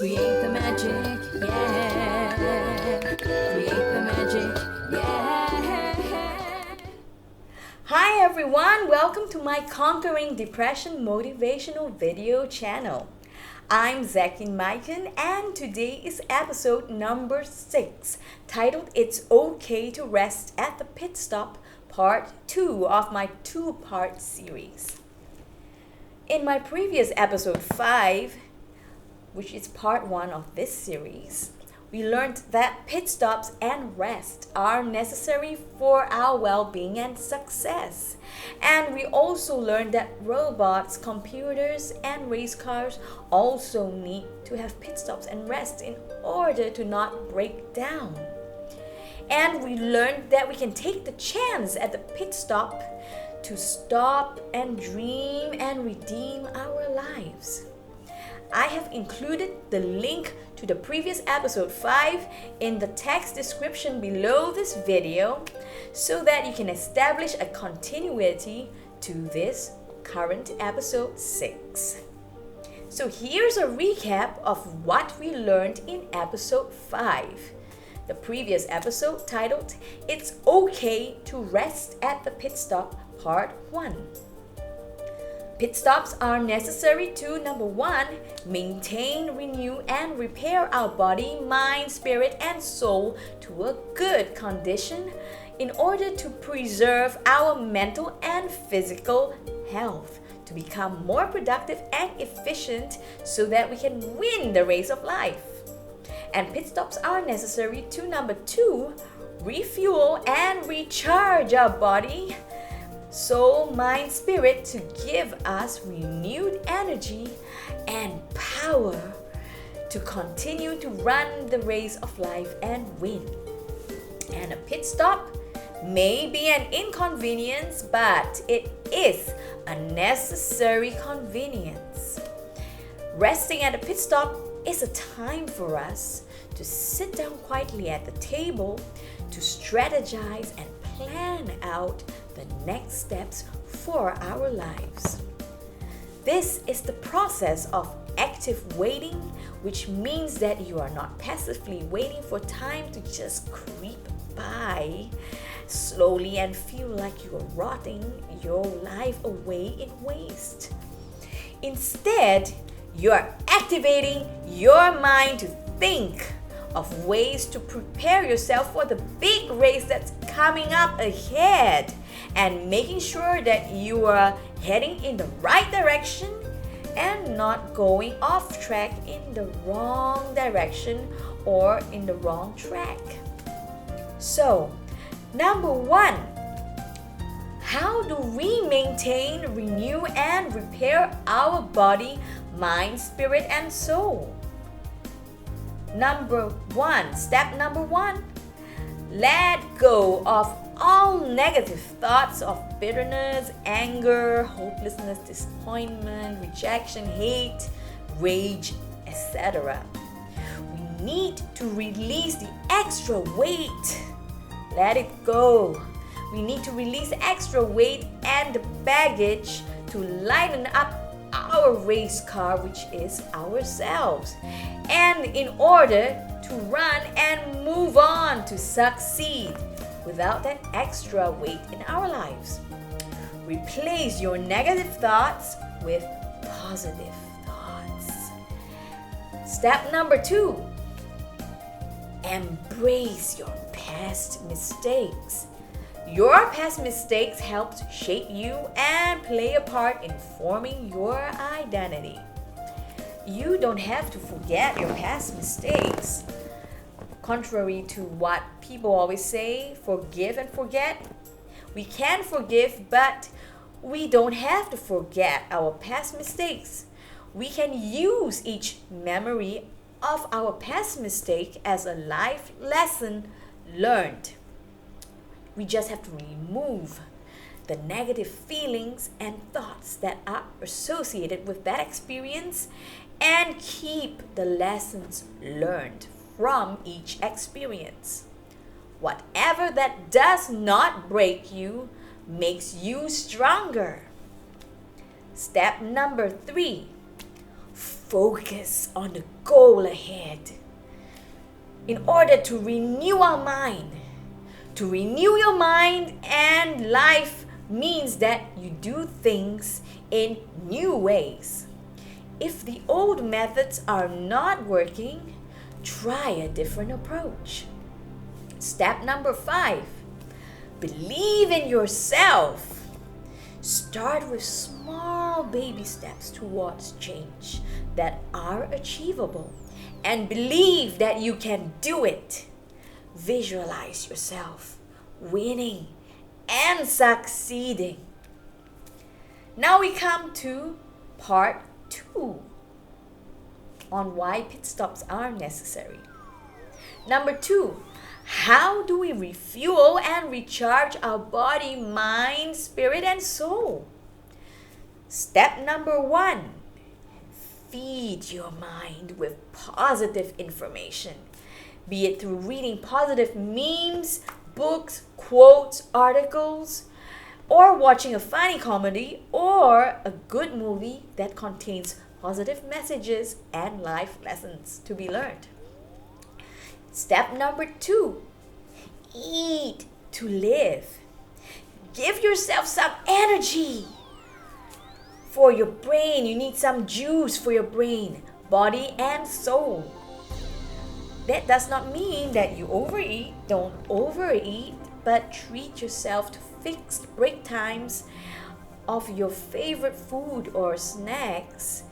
Create the magic, yeah. Create the magic, yeah. Hi everyone, welcome to my Conquering Depression Motivational video channel. I'm Zacquine Miken and today is episode number 6, titled It's Okay to Rest at the Pit Stop, part 2 of my 2-part series. In my previous episode 5, which is part 1 of this series, we learned that pit stops and rest are necessary for our well-being and success. And we also learned that robots, computers, and race cars also need to have pit stops and rest in order to not break down. And we learned that we can take the chance at the pit stop to stop and dream and redeem our lives. I have included the link to the previous episode 5 in the text description below this video so that you can establish a continuity to this current episode 6. So here's a recap of what we learned in episode 5. The previous episode titled It's Okay to Rest at the Pit Stop, part 1. Pit stops are necessary to, number 1, maintain, renew, and repair our body, mind, spirit, and soul to a good condition in order to preserve our mental and physical health, to become more productive and efficient so that we can win the race of life. And pit stops are necessary to, number 2, refuel and recharge our body, soul, mind, spirit to give us renewed energy and power to continue to run the race of life and win. And a pit stop may be an inconvenience, but it is a necessary convenience. Resting at a pit stop is a time for us to sit down quietly at the table to strategize and plan out the next steps for our lives. This is the process of active waiting, which means that you are not passively waiting for time to just creep by slowly and feel like you are rotting your life away in waste. Instead, you are activating your mind to think of ways to prepare yourself for the big race that's coming up ahead and making sure that you are heading in the right direction and not going off track in the wrong direction or in the wrong track. So, number 1, how do we maintain, renew, and repair our body, mind, spirit, and soul? Step number 1, let go of all negative thoughts of bitterness, anger, hopelessness, disappointment, rejection, hate, rage, etc. We need to release the extra weight. Let it go. We need to release extra weight and the baggage to lighten up our race car, which is ourselves, and in order to run and move on to succeed without that extra weight in our lives. Replace your negative thoughts with positive thoughts. Step number 2, embrace your past mistakes. Your past mistakes helped shape you and play a part in forming your identity. You don't have to forget your past mistakes. Contrary to what people always say, forgive and forget. We can forgive, but we don't have to forget our past mistakes. We can use each memory of our past mistake as a life lesson learned. We just have to remove the negative feelings and thoughts that are associated with that experience and keep the lessons learned from each experience. Whatever that does not break you makes you stronger. Step number 3, focus on the goal ahead. In order to renew our mind, to renew your mind, and life means that you do things in new ways. If the old methods are not working, try a different approach. Step number 5, believe in yourself. Start with small baby steps towards change that are achievable, and believe that you can do it. Visualize yourself winning and succeeding. Now we come to part 2 on why pit stops are necessary. Number 2, how do we refuel and recharge our body, mind, spirit, and soul? Step number 1, feed your mind with positive information, be it through reading positive memes, books, quotes, articles, or watching a funny comedy or a good movie that contains positive messages and life lessons to be learned. Step number 2, eat to live. Give yourself some energy. For your brain, you need some juice for your brain, body, and soul. That does not mean that you overeat. Don't overeat, but treat yourself to fixed break times of your favorite food or snacks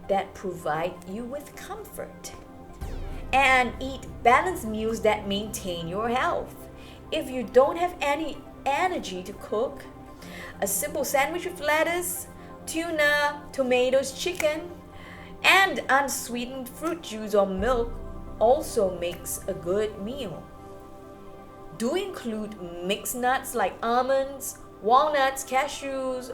that provide you with comfort. And eat balanced meals that maintain your health. If you don't have any energy to cook, a simple sandwich with lettuce, tuna, tomatoes, chicken, and unsweetened fruit juice or milk also makes a good meal. Do include mixed nuts like almonds, walnuts, cashews,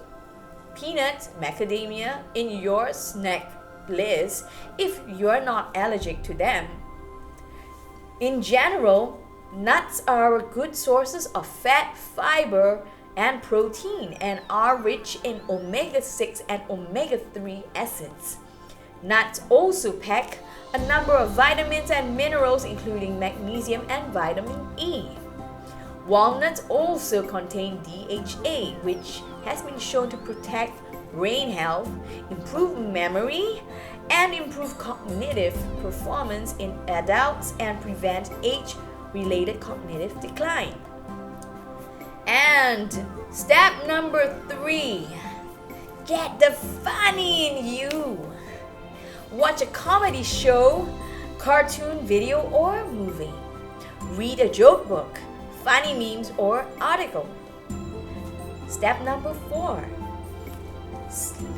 peanuts, macademia in your snack list if you're not allergic to them. In general, nuts are good sources of fat, fiber, and protein, and are rich in omega-6 and omega-3 acids. Nuts also pack a number of vitamins and minerals, including magnesium and vitamin E. Walnuts also contain DHA, which has been shown to protect brain health, improve memory, and improve cognitive performance in adults and prevent age-related cognitive decline. And step number 3, get the funny in you. Watch a comedy show, cartoon, video, or movie. Read a joke book, funny memes, or article. Step number 4, sleep.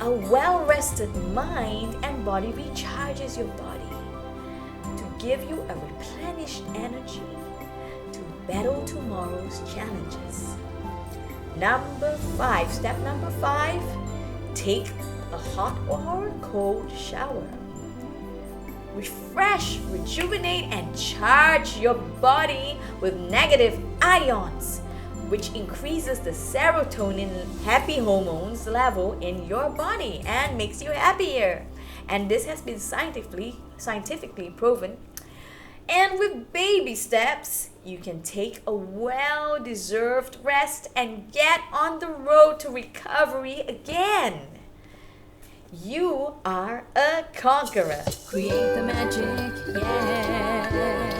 A well-rested mind and body recharges your body to give you a replenished energy to battle tomorrow's challenges. Step number 5, take a hot or cold shower. Refresh, rejuvenate, and charge your body with negative ions, which increases the serotonin happy hormones level in your body and makes you happier. And this has been scientifically proven. And with baby steps, you can take a well-deserved rest and get on the road to recovery again. You are a conqueror. Create the magic, yeah.